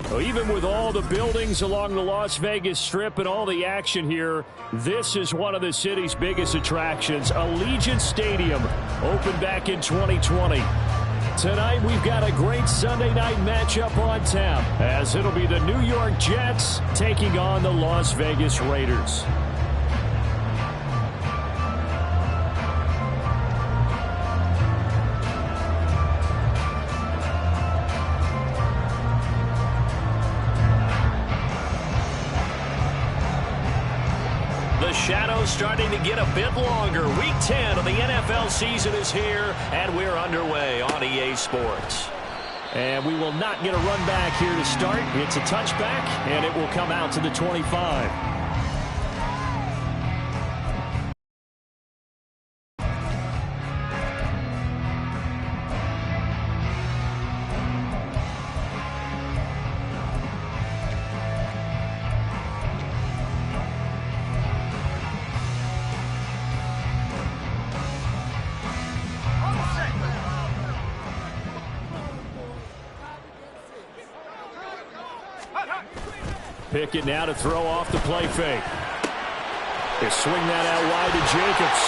Well, even with all the buildings along the Las Vegas Strip and all the action here, this is one of the city's biggest attractions. Allegiant Stadium opened back in 2020. Tonight, we've got a great Sunday night matchup on tap, as it'll be the New York Jets taking on the Las Vegas Raiders. The shadow's starting to get a bit longer. Week 10 of the NFL season is here, and we're underway on EA Sports. And we will not get a run back here to start. It's a touchback, and it will come out to the 25. Pickett now to throw off the play fake. They swing that out wide to Jacobs.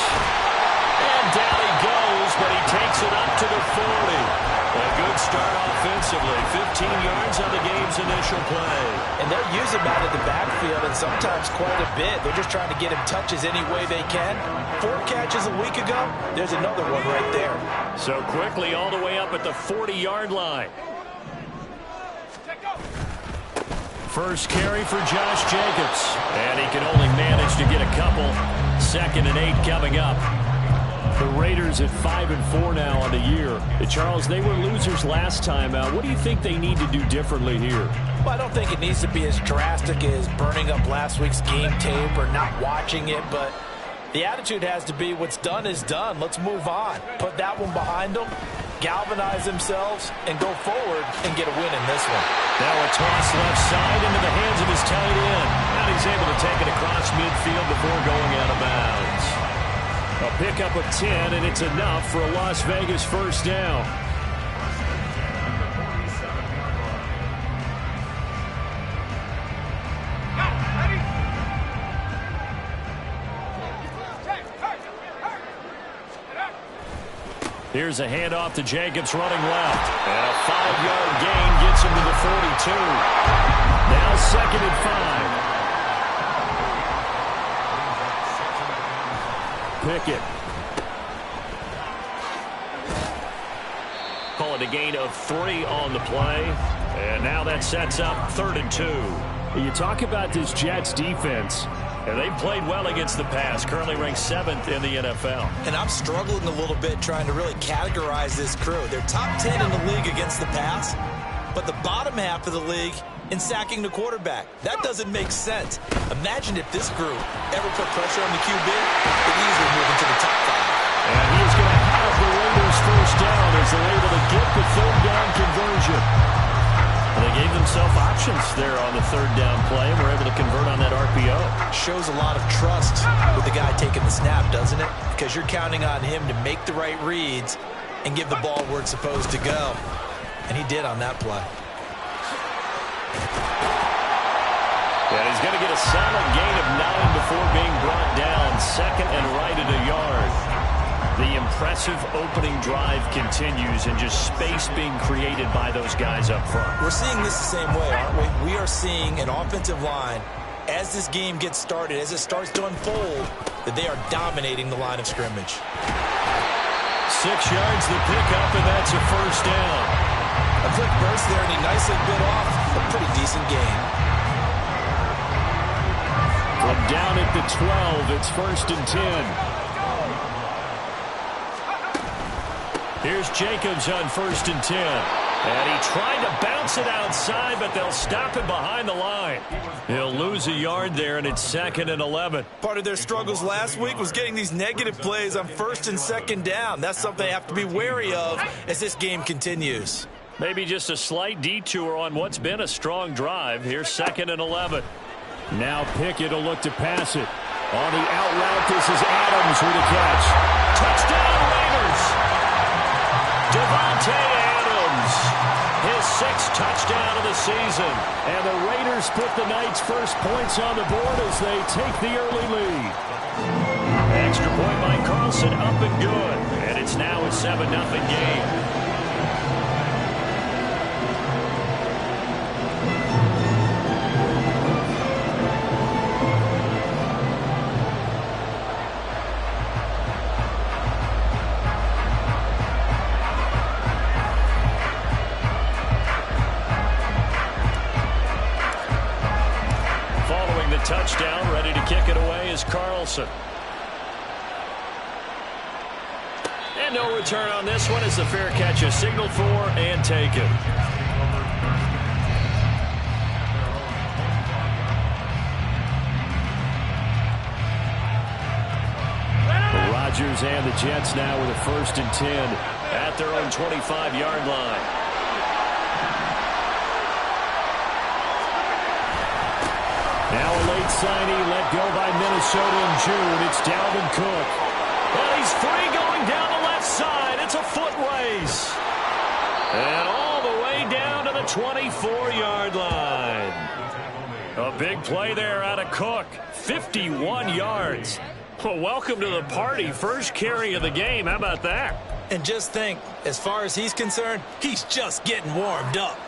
And down he goes, but he takes it up to the 40. A good start offensively. 15 yards on the game's initial play. And they're using that in the backfield, and sometimes quite a bit. They're just trying to get him touches any way they can. 4 catches a week ago. There's another one right there. So quickly all the way up at the 40-yard line. First carry for Josh Jacobs. And he can only manage to get a couple. 2nd and 8 coming up. The Raiders at 5-4 now on the year. Charles, they were losers last time out. What do you think they need to do differently here? Well, I don't think it needs to be as drastic as burning up last week's game tape or not watching it, but the attitude has to be what's done is done. Let's move on. Put that one behind them, galvanize themselves, and go forward and get a win in this one. Now a toss left side into the hands of his tight end. And he's able to take it across midfield before going out of bounds. A pickup of 10, and it's enough for a Las Vegas first down. Here's a handoff to Jacobs running left. And a 5-yard gain gets him to the 42. Now 2nd and 5. Pickett. Call it a gain of 3 on the play. And now that sets up 3rd and 2. You talk about this Jets defense. And they've played well against the pass, currently ranked 7th in the NFL. And I'm struggling a little bit trying to really categorize this crew. They're top 10 in the league against the pass, but the bottom half of the league in sacking the quarterback. That doesn't make sense. Imagine if this group ever put pressure on the QB, they'd easily move into the top 5. And he's going to have the Raiders first down as they're able to get the 3rd down conversion. They gave themselves options there on the 3rd down play and were able to convert on that RPO. Shows a lot of trust with the guy taking the snap, doesn't it? Because you're counting on him to make the right reads and give the ball where it's supposed to go. And he did on that play. And he's going to get a solid gain of 9 before being brought down. 2nd and right at a yard. The impressive opening drive continues and just space being created by those guys up front. We're seeing this the same way, aren't we? We are seeing an offensive line, as this game gets started, as it starts to unfold, that they are dominating the line of scrimmage. 6 yards the pickup, and that's a first down. A quick burst there, and he nicely bit off a pretty decent gain. From down at the 12, it's 1st and 10. Here's Jacobs on 1st and 10. And he tried to bounce it outside, but they'll stop him behind the line. He'll lose a yard there, and it's 2nd and 11. Part of their struggles last week was getting these negative plays on 1st and 2nd down. That's something they have to be wary of as this game continues. Maybe just a slight detour on what's been a strong drive. Here's 2nd and 11. Now Pickett will look to pass it. On the out route, this is Adams with a catch. Touchdown Raiders! Davante Adams His sixth touchdown of the season. And the Raiders put the Knights' first points on the board as they take the early lead. Extra point by Carlson, up and good. And it's now a 7-0 game. Touchdown, ready to kick it away is Carlson. And no return on this one as the fair catch is signaled for and taken. The Rodgers and the Jets now with a 1st and 10 at their own 25-yard line. Now a late signee let go by Minnesota in June. It's Dalvin Cook. And he's free going down the left side. It's a foot race. And all the way down to the 24-yard line. A big play there out of Cook. 51 yards. Well, welcome to the party. First carry of the game. How about that? And just think, as far as he's concerned, he's just getting warmed up.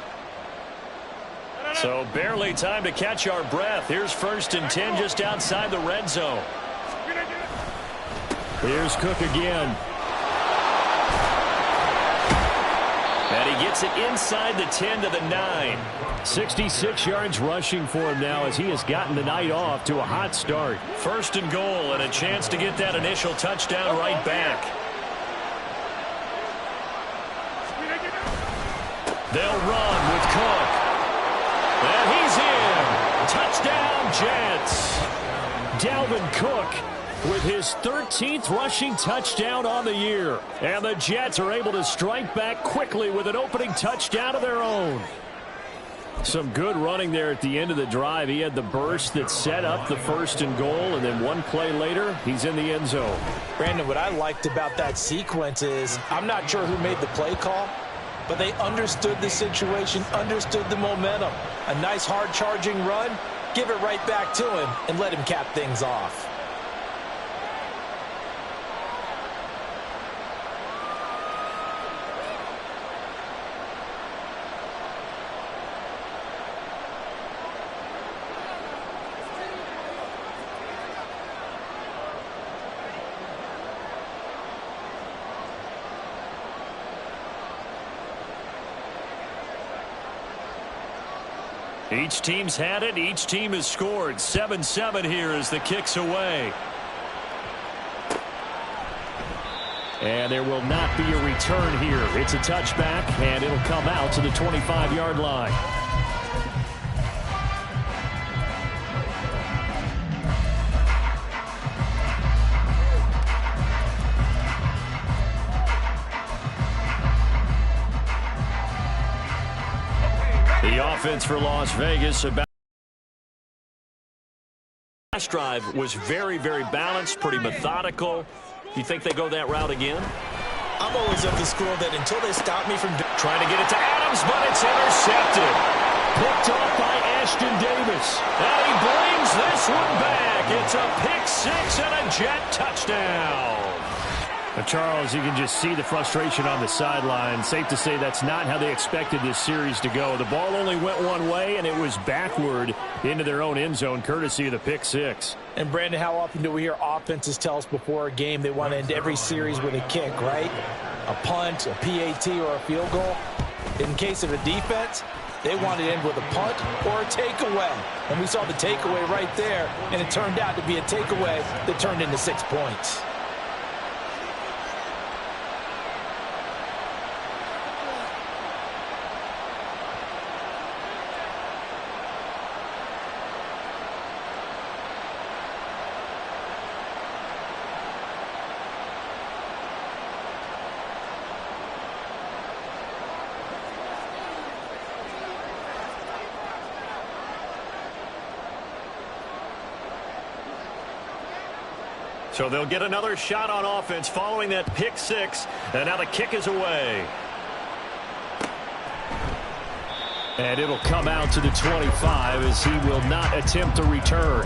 So barely time to catch our breath. Here's 1st and 10 just outside the red zone. Here's Cook again. And he gets it inside the 10 to the 9. 66 yards rushing for him now as he has gotten the night off to a hot start. 1st and goal and a chance to get that initial touchdown right back. They'll run with Cook. And he's in. Touchdown, Jets. Dalvin Cook with his 13th rushing touchdown on the year. And the Jets are able to strike back quickly with an opening touchdown of their own. Some good running there at the end of the drive. He had the burst that set up the 1st and goal, and then one play later, he's in the end zone. Brandon, what I liked about that sequence is I'm not sure who made the play call, but they understood the situation, understood the momentum. A nice hard-charging run, give it right back to him, and let him cap things off. Each team's had it. Each team has scored. 7-7 here as the kick's away. And there will not be a return here. It's a touchback, and it'll come out to the 25-yard line. The offense for Las Vegas about last drive was very, very balanced, pretty methodical. Do you think they go that route again? I'm always of the school that until they stop me from trying to get it to Adams, but it's intercepted. Picked off by Ashton Davis. And he brings this one back. It's a pick six and a Jet touchdown. Now, Charles, you can just see the frustration on the sideline. Safe to say that's not how they expected this series to go. The ball only went one way, and it was backward into their own end zone, courtesy of the pick six. And, Brandon, how often do we hear offenses tell us before a game they want to end every series with a kick, right? A punt, a PAT, or a field goal. In case of a defense, they want to end with a punt or a takeaway. And we saw the takeaway right there, and it turned out to be a takeaway that turned into 6 points. So they'll get another shot on offense following that pick six. And now the kick is away. And it'll come out to the 25 as he will not attempt to return.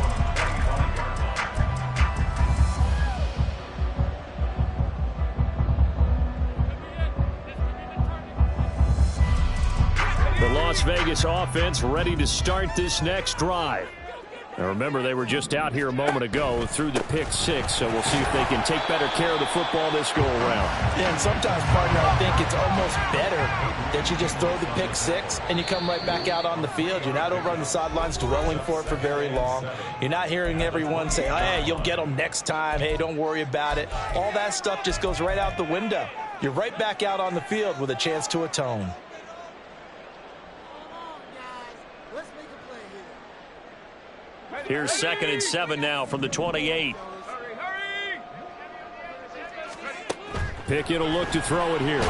The Las Vegas offense ready to start this next drive. Now remember, they were just out here a moment ago through the pick six, so we'll see if they can take better care of the football this go-around. Yeah, and sometimes, partner, I think it's almost better that you just throw the pick six and you come right back out on the field. You're not over on the sidelines dwelling for it for very long. You're not hearing everyone say, hey, you'll get them next time. Hey, don't worry about it. All that stuff just goes right out the window. You're right back out on the field with a chance to atone. Here's 2nd and 7 now from the 28. Pickett will look to throw it here.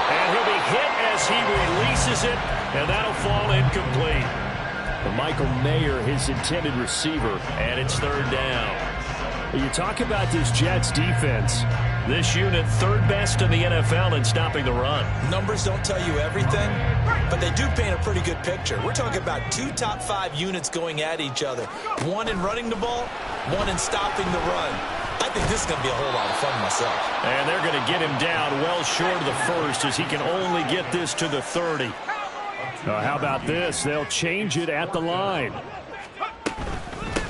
And he'll be hit as he releases it, and that'll fall incomplete. But Michael Mayer, his intended receiver, and it's 3rd down. You talk about this Jets defense. This unit, 3rd best in the NFL in stopping the run. Numbers don't tell you everything, but they do paint a pretty good picture. We're talking about 2 top 5 units going at each other. 1 in running the ball, 1 in stopping the run. I think this is going to be a whole lot of fun myself. And they're going to get him down well short of the first as he can only get this to the 30. How about this? They'll change it at the line.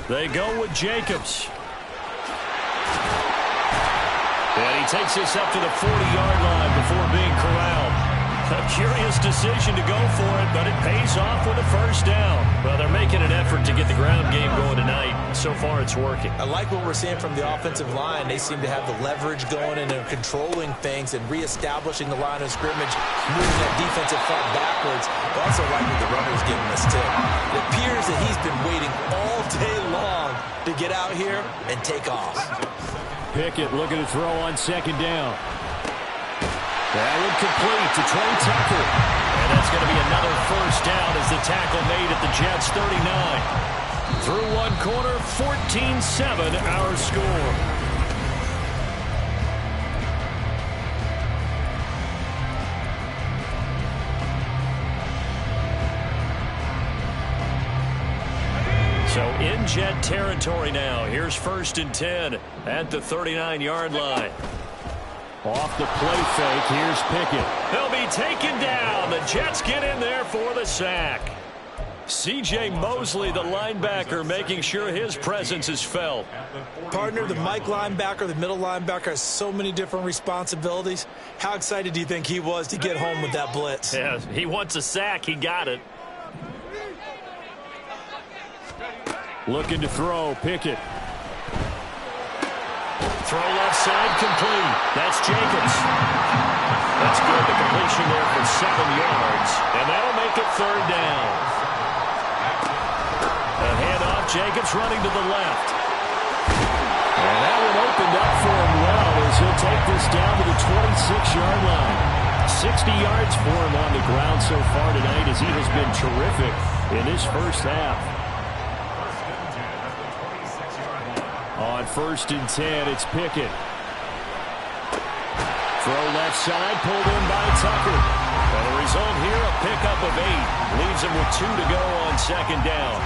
They go with Jacobs. And he takes this up to the 40-yard line before being corralled. A curious decision to go for it, but it pays off with a 1st down. Well, they're making an effort to get the ground game going tonight. So far, it's working. I like what we're seeing from the offensive line. They seem to have the leverage going and they're controlling things and reestablishing the line of scrimmage, moving that defensive front backwards. I also like what the runner's giving us, too. It appears that he's been waiting all day long to get out here and take off. Pickett looking to throw on 2nd down. That one complete to Trey Tucker. And that's going to be another 1st down as the tackle made at the Jets' 39. Through 1 quarter, 14-7 our score. So in Jet territory now. Here's 1st and 10 at the 39-yard line. Off the play fake, here's Pickett. He'll be taken down. The Jets get in there for the sack. C.J. Mosley, the linebacker, making sure his presence is felt. Partner, the Mike linebacker, the middle linebacker, has so many different responsibilities. How excited do you think he was to get home with that blitz? Yeah, he wants a sack. He got it. Looking to throw, Pickett. Throw left side, complete. That's Jacobs. That's good. The completion there for 7 yards. And that'll make it 3rd down. A handoff, Jacobs running to the left. And that one opened up for him well as he'll take this down to the 26-yard line. 60 yards for him on the ground so far tonight as he has been terrific in this first half. On 1st and 10, it's Pickett. Throw left side, pulled in by Tucker. And the result here, a pickup of 8. Leaves him with 2 to go on 2nd down.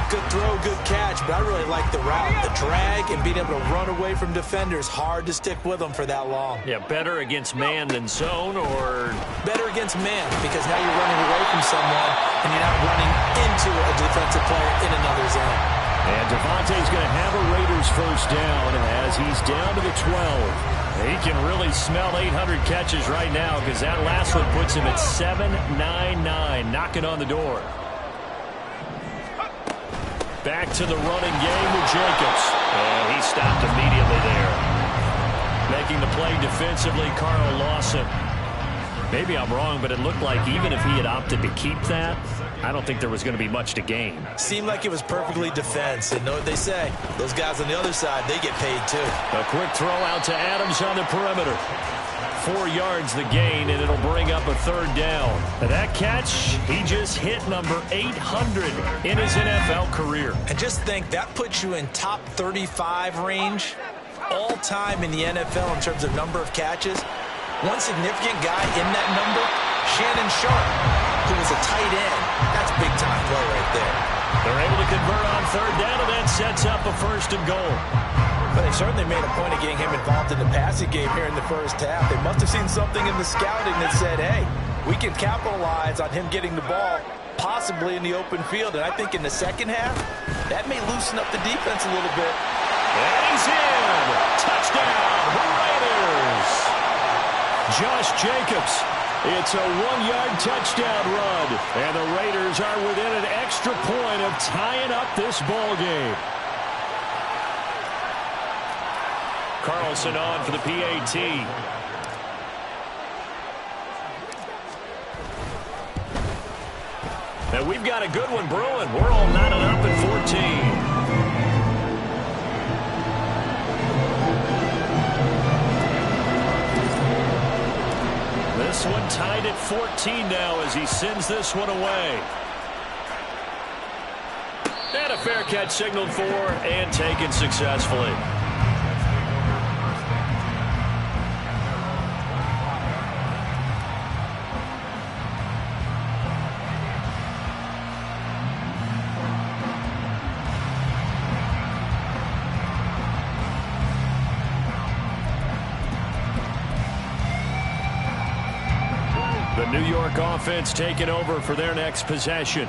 Good throw, good catch, but I really like the route. The drag and being able to run away from defenders. Hard to stick with them for that long. Yeah, better against man than zone, or? Better against man, because now you're running away from someone and you're not running into a defensive player in another zone. And Devontae's going to have a Raiders 1st down as he's down to the 12. He can really smell 800 catches right now because that last one puts him at 799, knocking on the door. Back to the running game with Jacobs. And he stopped immediately there. Making the play defensively, Carl Lawson. Maybe I'm wrong, but it looked like even if he had opted to keep that, I don't think there was going to be much to gain. Seemed like it was perfectly defense. And know what they say? Those guys on the other side, they get paid too. A quick throw out to Adams on the perimeter. 4 yards the gain, and it'll bring up a 3rd down. And that catch, he just hit number 800 in his NFL career. And just think, that puts you in top 35 range all time in the NFL in terms of number of catches. One significant guy in that number, Shannon Sharpe. who was a tight end. That's big-time play right there. They're able to convert on third down, and that sets up a first and goal. But they certainly made a point of getting him involved in the passing game here in the first half. They must have seen something in the scouting that said, hey, we can capitalize on him getting the ball possibly in the open field. And I think in the second half, that may loosen up the defense a little bit. And he's in. Touchdown, Raiders. Josh Jacobs. It's a 1-yard touchdown run. And the Raiders are within an extra point of tying up this ball game. Carlson on for the PAT. And we've got a good one brewing. We're all knotted up at 14. This one tied at 14 now as he sends this one away. And a fair catch signaled for and taken successfully. The New York offense taking over for their next possession.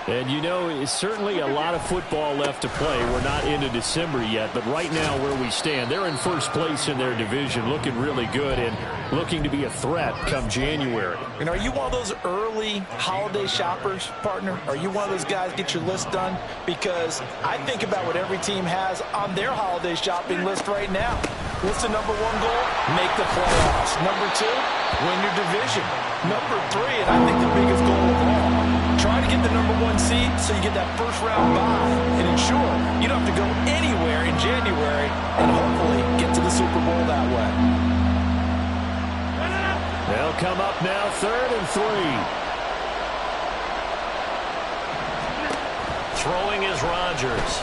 And, you know, it's certainly a lot of football left to play. We're not into December yet, but right now where we stand, they're in first place in their division, looking really good and looking to be a threat come January. And are you one of those early holiday shoppers, partner? Are you one of those guys get your list done? Because I think about what every team has on their holiday shopping list right now. What's the number one goal? Make the playoffs. Number two, win your division. Number three, and I think the biggest goal of all, try to get the number one seed so you get that first round bye and ensure you don't have to go anywhere in January and hopefully get to the Super Bowl that way. They'll come up now, 3rd and 3. Throwing is Rodgers.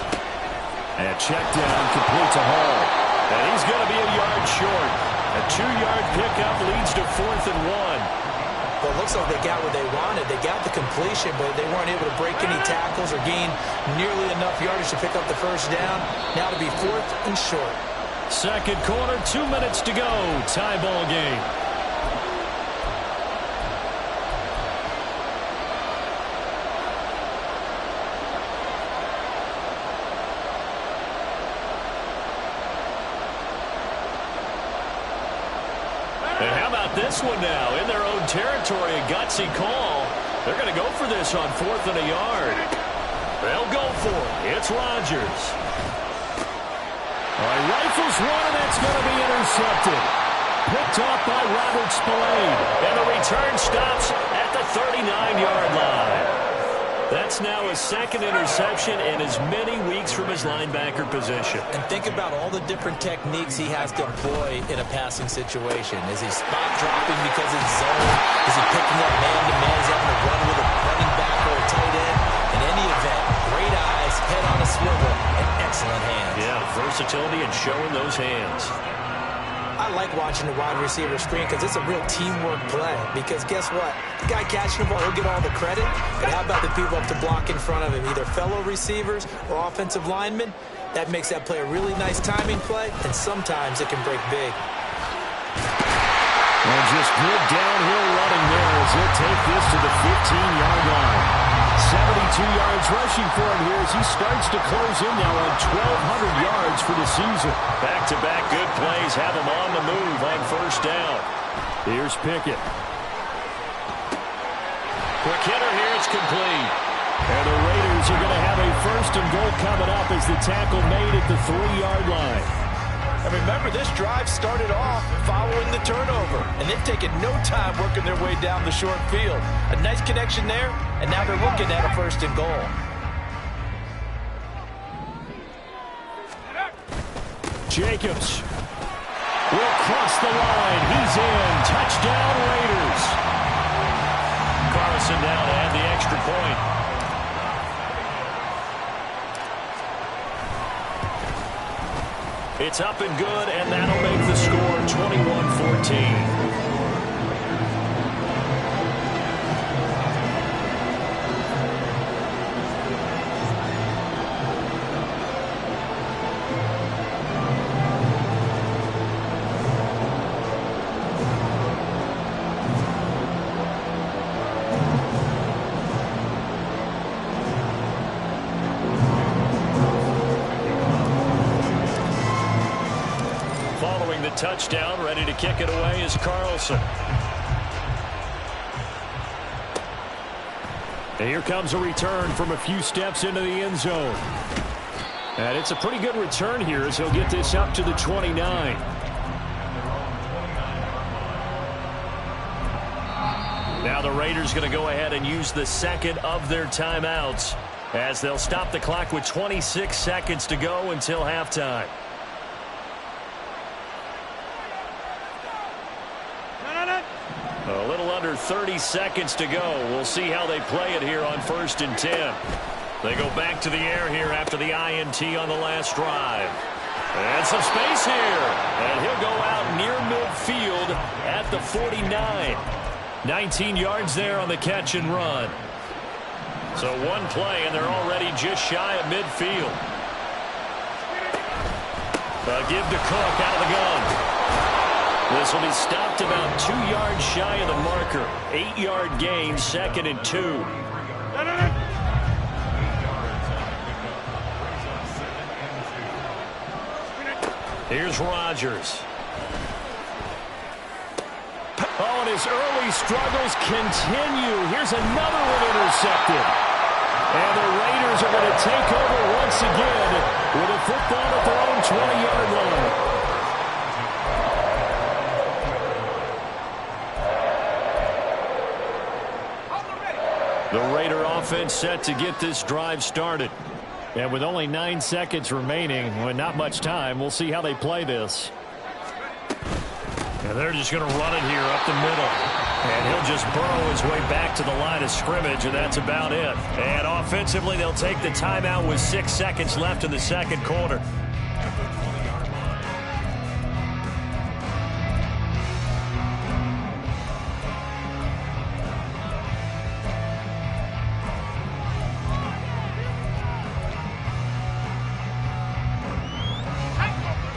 And check down, complete to Hall. And he's going to be a yard short. A 2-yard pickup leads to 4th and 1. Well, it looks like they got what they wanted. They got the completion, but they weren't able to break any tackles or gain nearly enough yardage to pick up the first down. Now to be 4th and short. Second quarter, 2 minutes to go. Tie ball game. And how about this one now? In their own territory, a gutsy call. They're going to go for this on 4th and a yard. They'll go for it. It's Rodgers. All right, rifles one, and that's going to be intercepted. Picked off by Robert Spillane. And the return stops at the 39-yard line. That's now his second interception in as many weeks from his linebacker position. And think about all the different techniques he has to employ in a passing situation. Is he spot dropping because it's zone? Is he picking up man-to-man? Is he having to run with a running back or a tight end? In any event, great eyes, head on a swivel, and excellent hands. Yeah, versatility and showing those hands. I like watching the wide receiver screen because it's a real teamwork play. Because guess what? The guy catching the ball, he'll get all the credit. But how about the people up to block in front of him, either fellow receivers or offensive linemen? That makes that play a really nice timing play, and sometimes it can break big. And just good downhill running there as he'll take this to the 15-yard line. 72 yards rushing for him here as he starts to close in now on 1,200 yards for the season. Back-to-back good plays have him on the move on first down. Here's Pickett. Quick hitter here, it's complete. And the Raiders are going to have a first and goal coming up as the tackle made at the 3-yard line. And remember, this drive started off following the turnover, and they've taken no time working their way down the short field. A nice connection there, and now they're looking at a first and goal. Jacobs will cross the line. He's in. Touchdown, Raiders. Carlson down to add the extra point. It's up and good, and that'll make the score 21-14. touchdown. Ready to kick it away is Carlson. And here comes a return from a few steps into the end zone. And it's a pretty good return here as he'll get this up to the 29. Now the Raiders going to go ahead and use the second of their timeouts as they'll stop the clock with 26 seconds to go until halftime. A little under 30 seconds to go. We'll see how they play it here on 1st and 10. They go back to the air here after the INT on the last drive. And some space here. And he'll go out near midfield at the 49. 19 yards there on the catch and run. So one play, and they're already just shy of midfield. Give to Cook out of the gun. This will be stopped about 2 yards shy of the marker. 8-yard gain, 2nd and 2. Here's Rodgers. Oh, and his early struggles continue. Here's another one intercepted. And the Raiders are going to take over once again with a football at their own 20-yard line. The Raider offense set to get this drive started. And with only 9 seconds remaining, with not much time, we'll see how they play this. And they're just going to run it here up the middle. And he'll just burrow his way back to the line of scrimmage, and that's about it. And offensively, they'll take the timeout with 6 seconds left in the second quarter.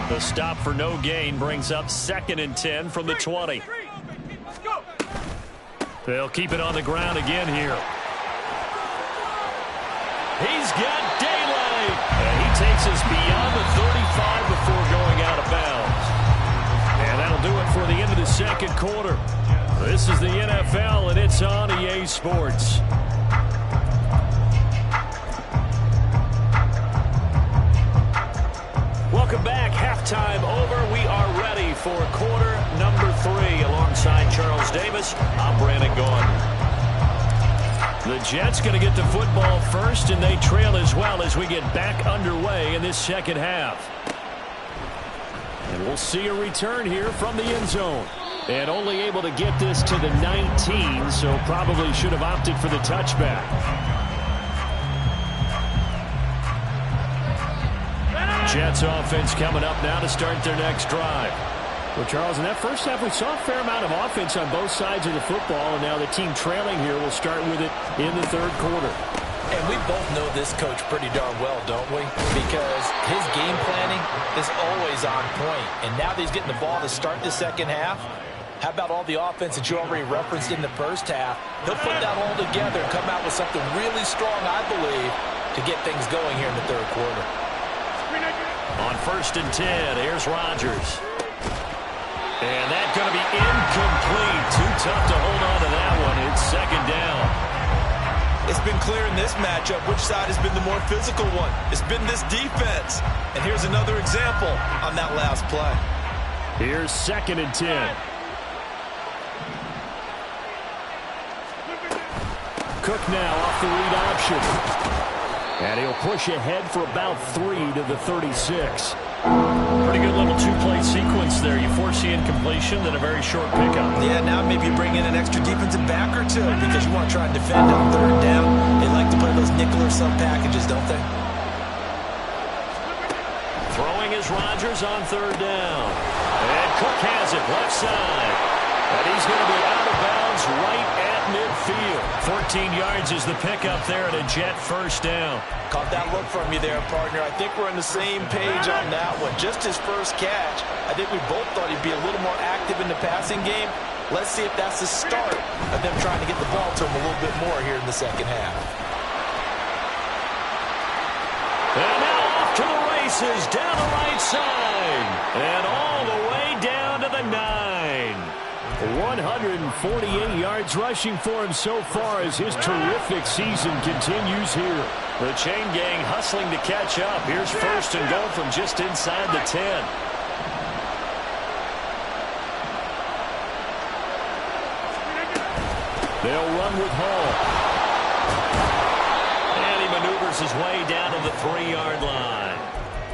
The stop for no gain brings up 2nd and 10 from the 20. They'll keep it on the ground again here. He's got daylight. And he takes us beyond the 35 before going out of bounds. And that'll do it for the end of the second quarter. This is the NFL, and it's on EA Sports. Welcome back. Halftime over. We are ready for quarter number 3. Alongside Charles Davis, I'm Brandon Gaudin. The Jets going to get the football first, and they trail as well as we get back underway in this second half. And we'll see a return here from the end zone. And only able to get this to the 19, so probably should have opted for the touchback. Jets offense coming up now to start their next drive. Well, Charles, in that first half, we saw a fair amount of offense on both sides of the football, and now the team trailing here will start with it in the third quarter. And we both know this coach pretty darn well, don't we? Because his game planning is always on point. And now that he's getting the ball to start the second half, how about all the offense that you already referenced in the first half? He'll put that all together and come out with something really strong, I believe, to get things going here in the third quarter. On 1st and 10, here's Rodgers. And that's going to be incomplete. Too tough to hold on to that one. It's second down. It's been clear in this matchup which side has been the more physical one. It's been this defense. And here's another example on that last play. Here's 2nd and 10. Cook now off the read option. And he'll push ahead for about 3 to the 36. Pretty good little two-play sequence there. You force the incompletion, then a very short pickup. Yeah, now maybe you bring in an extra defensive back or two because you want to try and defend on third down. They like to play those nickel or sub packages, don't they? Throwing is Rodgers on third down. And Cook has it left side. And he's going to be out of bounds right at midfield. 14 yards is the pickup there at a Jet first down. Caught that look from you there, partner. I think we're on the same page on that one. Just his first catch. I think we both thought he'd be a little more active in the passing game. Let's see if that's the start of them trying to get the ball to him a little bit more here in the second half. And now off to the races down the right side. And all the way down the 9. 148 yards rushing for him so far as his terrific season continues here. The chain gang hustling to catch up. Here's first and goal from just inside the 10. They'll run with Hall. And he maneuvers his way down to the 3-yard line.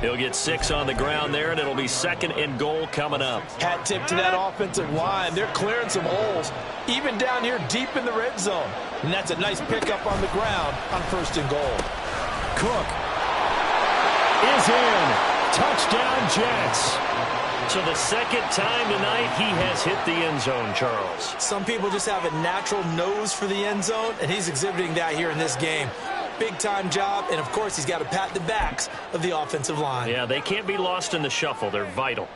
He'll get 6 on the ground there, and it'll be second and goal coming up. Hat tip to that offensive line. They're clearing some holes, even down here deep in the red zone. And that's a nice pickup on the ground on first and goal. Cook is in. Touchdown, Jets. So the second time tonight he has hit the end zone, Charles. Some people just have a natural nose for the end zone, and he's exhibiting that here in this game. Big-time job, and, of course, he's got to pat the backs of the offensive line. Yeah, they can't be lost in the shuffle. They're vital.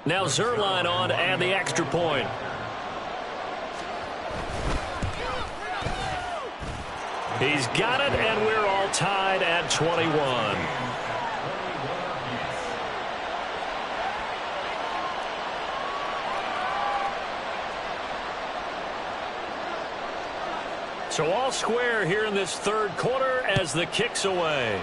Now Zuerlein on to add the extra point. He's got it, and we're all tied at 21. So all square here in this third quarter as the kick's away.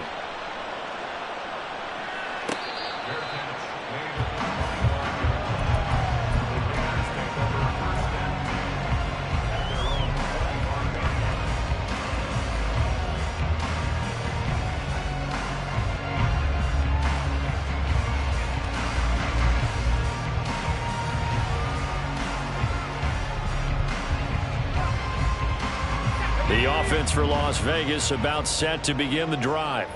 The offense for Las Vegas about set to begin the drive.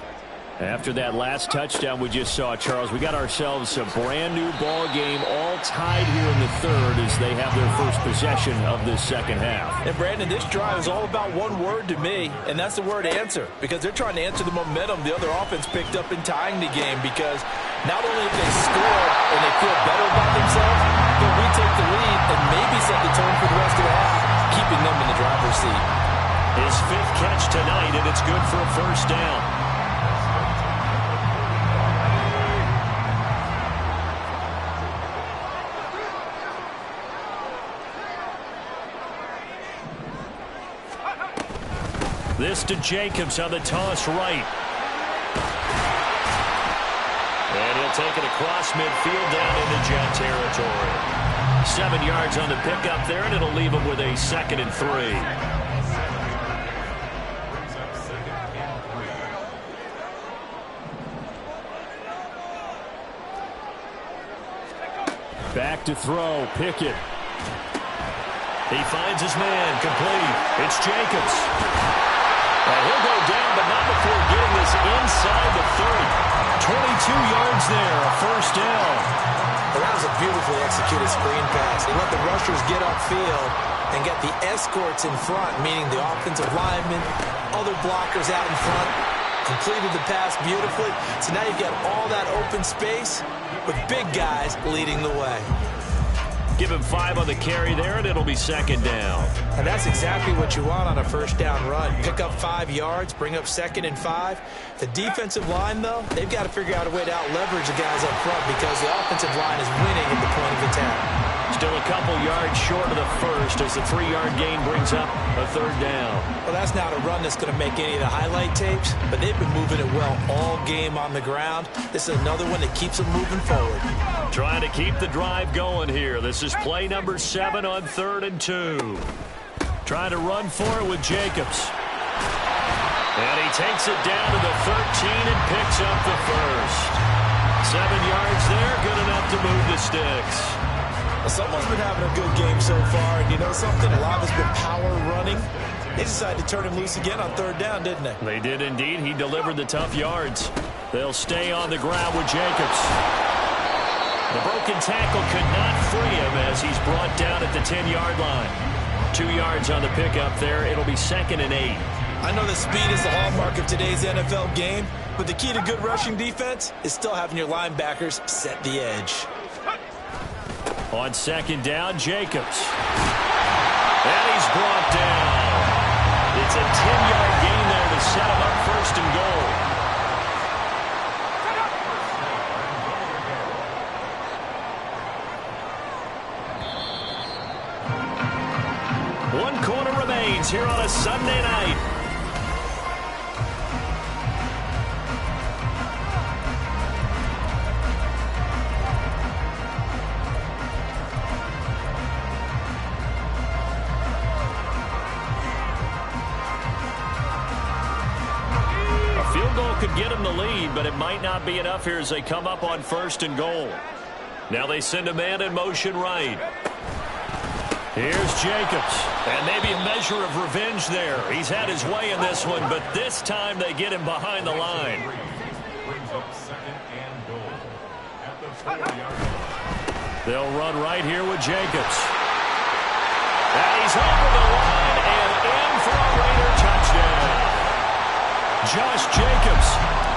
After that last touchdown we just saw, Charles, we got ourselves a brand new ball game, all tied here in the third as they have their first possession of this second half. And Brandon, this drive is all about one word to me, and that's the word answer, because they're trying to answer the momentum the other offense picked up in tying the game, because not only if they score and they feel better about themselves, they'll retake the lead and maybe set the tone for the rest of the half, keeping them in the driver's seat. His 5th catch tonight, and it's good for a first down. This to Jacobs on the toss right. And he'll take it across midfield down into Jet territory. 7 yards on the pickup there, and it'll leave him with a 2nd and 3. Back to throw, Pickett. He finds his man, complete. It's Jacobs. And he'll go down, but not before getting this inside the 30. 22 yards there, a first down. Well, that was a beautifully executed screen pass. He let the rushers get upfield and get the escorts in front, meaning the offensive linemen, other blockers out in front. Completed the pass beautifully. So now you've got all that open space with big guys leading the way. Give him 5 on the carry there, and it'll be 2nd down. And that's exactly what you want on a first down run. Pick up 5 yards, bring up 2nd and 5. The defensive line, though, they've got to figure out a way to out-leverage the guys up front because the offensive line is winning at the point of attack. Still a couple yards short of the first as the 3-yard gain brings up a 3rd down. Well, that's not a run that's going to make any of the highlight tapes, but they've been moving it well all game on the ground. This is another one that keeps them moving forward. Trying to keep the drive going here. This is play number 7 on 3rd and 2. Trying to run for it with Jacobs. And he takes it down to the 13 and picks up the first. 7 yards there, good enough to move the sticks. Well, someone's been having a good game so far, and you know something? A lot has been power running. They decided to turn him loose again on 3rd down, didn't they? They did indeed. He delivered the tough yards. They'll stay on the ground with Jacobs. The broken tackle could not free him as he's brought down at the 10-yard line. 2 yards on the pickup there. It'll be 2nd and 8. I know that speed is the hallmark of today's NFL game, but the key to good rushing defense is still having your linebackers set the edge. On second down, Jacobs. And he's brought down. It's a 10-yard gain there to set him up first and goal. One quarter remains here on a Sunday night. Could get him the lead, but it might not be enough here as they come up on first and goal. Now they send a man in motion right. Here's Jacobs, and maybe a measure of revenge there. He's had his way in this one, but this time they get him behind the line. They'll run right here with Jacobs. And he's over the line and in for a Raider touchdown. Josh Jacobs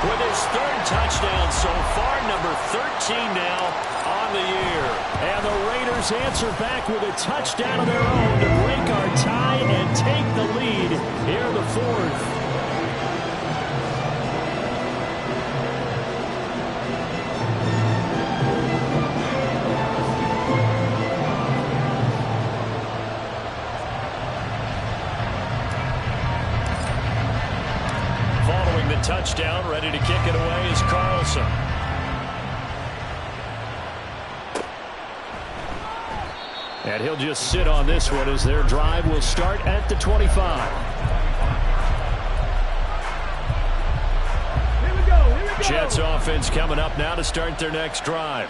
with his third touchdown so far, number 13 now on the year. And the Raiders answer back with a touchdown of their own to break our tie and take the lead here in the fourth. Touchdown, ready to kick it away is Carlson. And he'll just sit on this one as their drive will start at the 25. Here we go. Jets offense coming up now to start their next drive.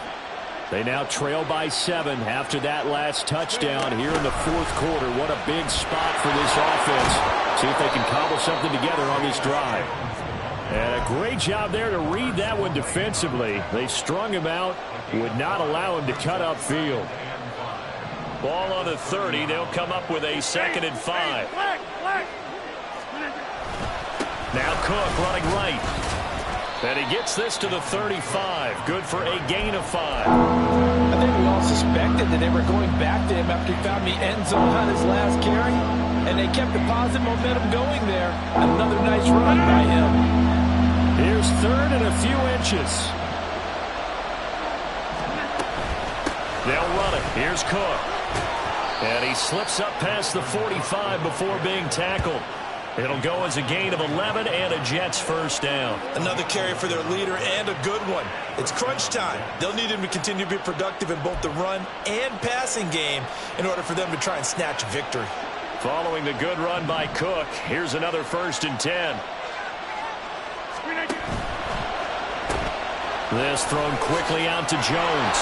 They now trail by 7 after that last touchdown here in the fourth quarter. What a big spot for this offense. See if they can cobble something together on this drive. And a great job there to read that one defensively. They strung him out, would not allow him to cut upfield. Ball on the 30. They'll come up with a 2nd and 5. Now Cook running right. And he gets this to the 35. Good for a gain of 5. I think we all suspected that they were going back to him after he found the end zone on his last carry. And they kept the positive momentum going there. Another nice run by him. Here's 3rd and a few inches. They'll run it. Here's Cook. And he slips up past the 45 before being tackled. It'll go as a gain of 11 and a Jets first down. Another carry for their leader and a good one. It's crunch time. They'll need him to continue to be productive in both the run and passing game in order for them to try and snatch victory. Following the good run by Cook, here's another 1st and 10. This thrown quickly out to Jones.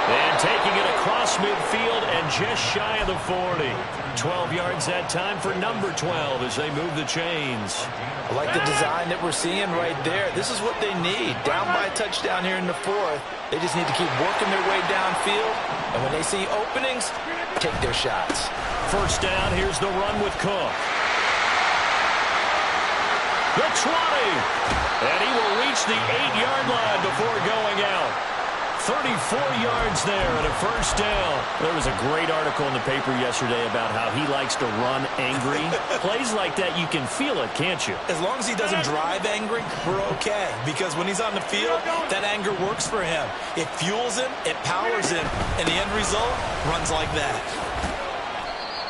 And taking it across midfield and just shy of the 40. 12 yards that time for number 12 as they move the chains. I like the design that we're seeing right there. This is what they need. Down by a touchdown here in the fourth. They just need to keep working their way downfield. And when they see openings, take their shots. First down, here's the run with Cook. The 20. And he will reach the 8-yard line before going out. 34 yards there and a first down. There was a great article in the paper yesterday about how he likes to run angry. Plays like that, you can feel it, can't you? As long as he doesn't drive angry, we're okay. Because when he's on the field, that anger works for him. It fuels him, it powers him, and the end result runs like that.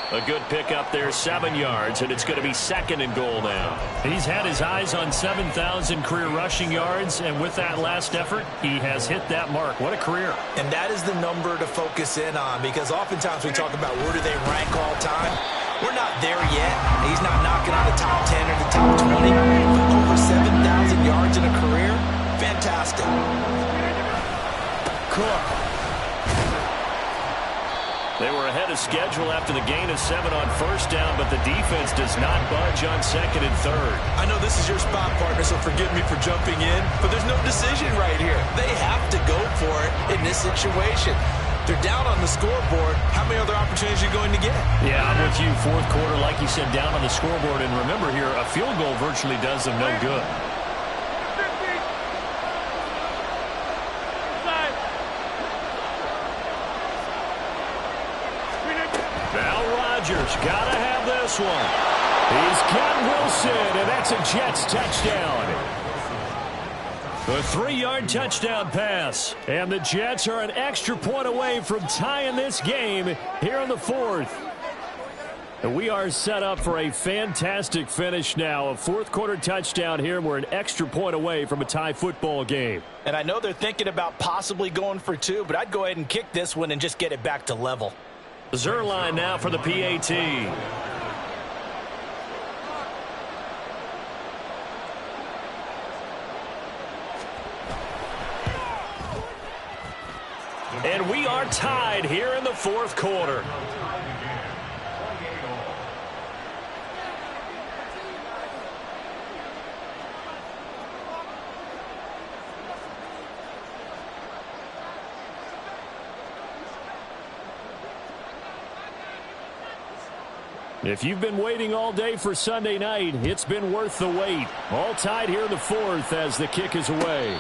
A good pickup there, 7 yards, and it's going to be 2nd and goal now. He's had his eyes on 7,000 career rushing yards, and with that last effort, he has hit that mark. What a career. And that is the number to focus in on, because oftentimes we talk about where do they rank all time. We're not there yet. He's not knocking on the top 10 or the top 20, but over 7,000 yards in a career, fantastic. Cook. They were ahead of schedule after the gain of 7 on first down, but the defense does not budge on 2nd and 3rd. I know this is your spot, partner, so forgive me for jumping in, but there's no decision right here. They have to go for it in this situation. They're down on the scoreboard. How many other opportunities are you going to get? Yeah, I'm with you. Fourth quarter, like you said, down on the scoreboard. And remember here, a field goal virtually does them no good. Jacobs got to have this one. He's got Wilson, and that's a Jets touchdown. A 3-yard touchdown pass. And the Jets are an extra point away from tying this game here in the fourth. And we are set up for a fantastic finish now. A fourth-quarter touchdown here, and we're an extra point away from a tie football game. And I know they're thinking about possibly going for 2, but I'd go ahead and kick this one and just get it back to level. Zuerlein now for the PAT. And we are tied here in the fourth quarter. If you've been waiting all day for Sunday night, it's been worth the wait. All tied here in the fourth as the kick is away.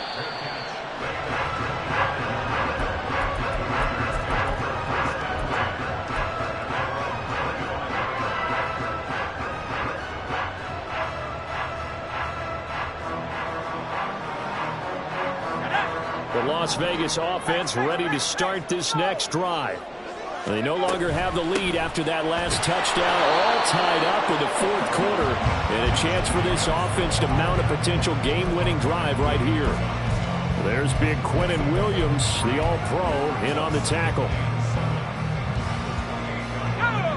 The Las Vegas offense ready to start this next drive. They no longer have the lead after that last touchdown, all tied up with the fourth quarter, and a chance for this offense to mount a potential game-winning drive right here. There's big Quinnen Williams, the All-Pro, in on the tackle.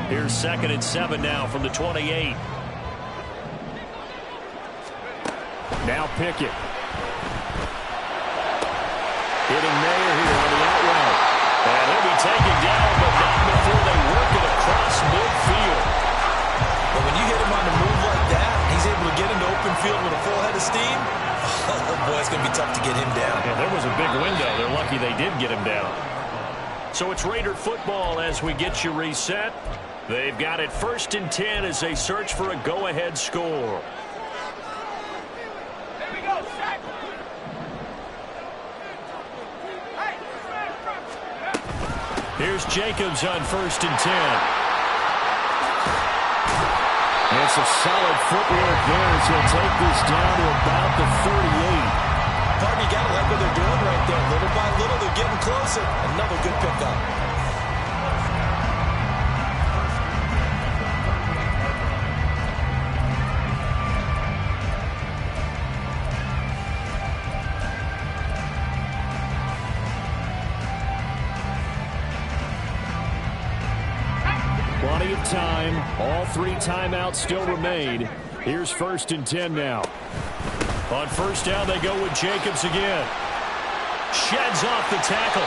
Here's 2nd and 7 now from the 28. Now Pickett. Hitting Mayer here on the out route. And he'll be taken down, but not before they work it across midfield. But when you hit him on the move like that, he's able to get into open field with a full head of steam. Oh, boy, it's going to be tough to get him down. Yeah, there was a big window. They're lucky they did get him down. So it's Raider football as we get you reset. They've got it 1st and 10 as they search for a go-ahead score. Here's Jacobs on 1st and 10. It's a solid footwork there as he'll take this down to about the 38. Partner, you got to like what they're doing right there. Little by little, they're getting closer. Another good pickup. Plenty of time. All 3 timeouts still remain. Here's 1st and 10 now. On 1st down, they go with Jacobs again. Sheds off the tackle.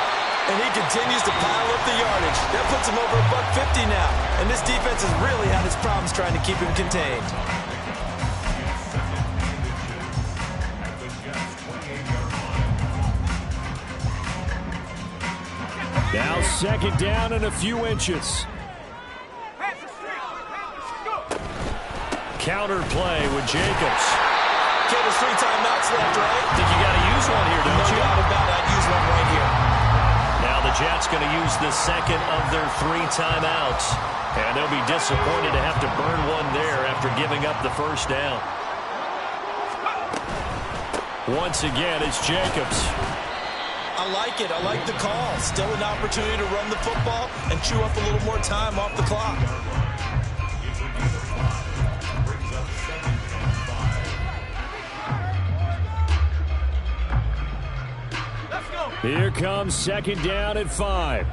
And he continues to pile up the yardage. That puts him over $150 now. And this defense has really had its problems trying to keep him contained. Now 2nd down and a few inches. Counter play with Jacobs. Okay, there's 3 timeouts left, right? Think you got to use one here, don't you? No doubt about it. I'd use one right here. Now the Jets going to use the 2nd of their 3 timeouts. And they'll be disappointed to have to burn one there after giving up the 1st down. Once again, it's Jacobs. I like it. I like the call. Still an opportunity to run the football and chew up a little more time off the clock. Here comes 2nd down at 5.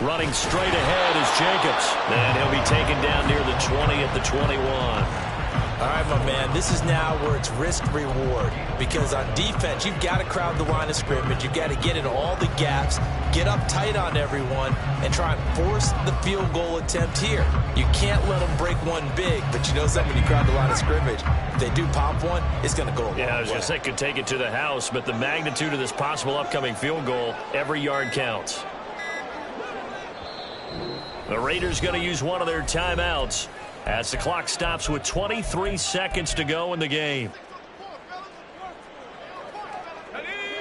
Running straight ahead is Jacobs. And he'll be taken down near the 20 at the 21. All right, my man, this is now where it's risk-reward. Because on defense, you've got to crowd the line of scrimmage. You've got to get in all the gaps, get up tight on everyone, and try and force the field goal attempt here. You can't let them break one big, but you know something, when you crowd the line of scrimmage, if they do pop one, it's going to go a long way. Yeah, I was going to say could take it to the house, but the magnitude of this possible upcoming field goal, every yard counts. The Raiders going to use one of their timeouts as the clock stops with 23 seconds to go in the game.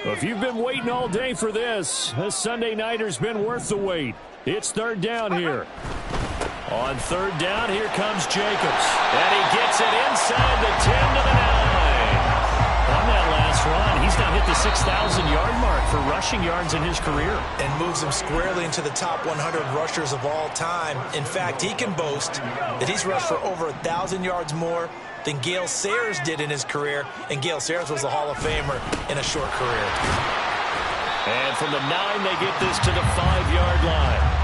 If you've been waiting all day for this Sunday nighter's been worth the wait. It's third down here. On third down, here comes Jacobs. And he gets it inside the 10 to the 9. On that last run, he's now hit the 6,000-yard mark for rushing yards in his career. And moves him squarely into the top 100 rushers of all time. In fact, he can boast that he's rushed for over 1,000 yards more than Gale Sayers did in his career. And Gale Sayers was a Hall of Famer in a short career. And from the 9, they get this to the 5-yard line.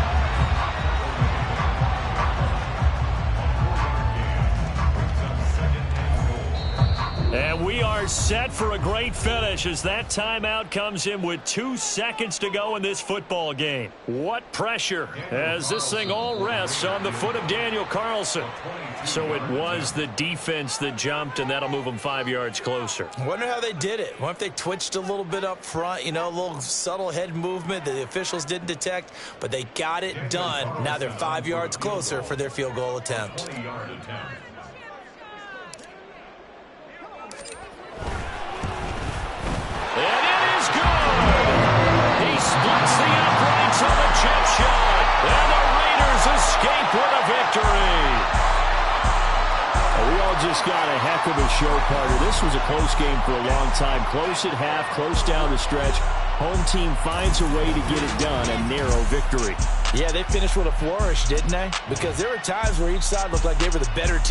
And we are set for a great finish as that timeout comes in with 2 seconds to go in this football game. What pressure as this thing all rests on the foot of Daniel Carlson. So it was the defense that jumped, and that'll move them 5 yards closer. I wonder how they did it. What if they twitched a little bit up front, a little subtle head movement that the officials didn't detect, but they got it done. Now they're 5 yards closer for their field goal attempt. And it is good! He splits the uprights on the chip shot, and the Raiders escape with a victory. We all just got a heck of a show, Carter. This was a close game for a long time. Close at half, close down the stretch. Home team finds a way to get it done, a narrow victory. Yeah, they finished with a flourish, didn't they? Because there were times where each side looked like they were the better team.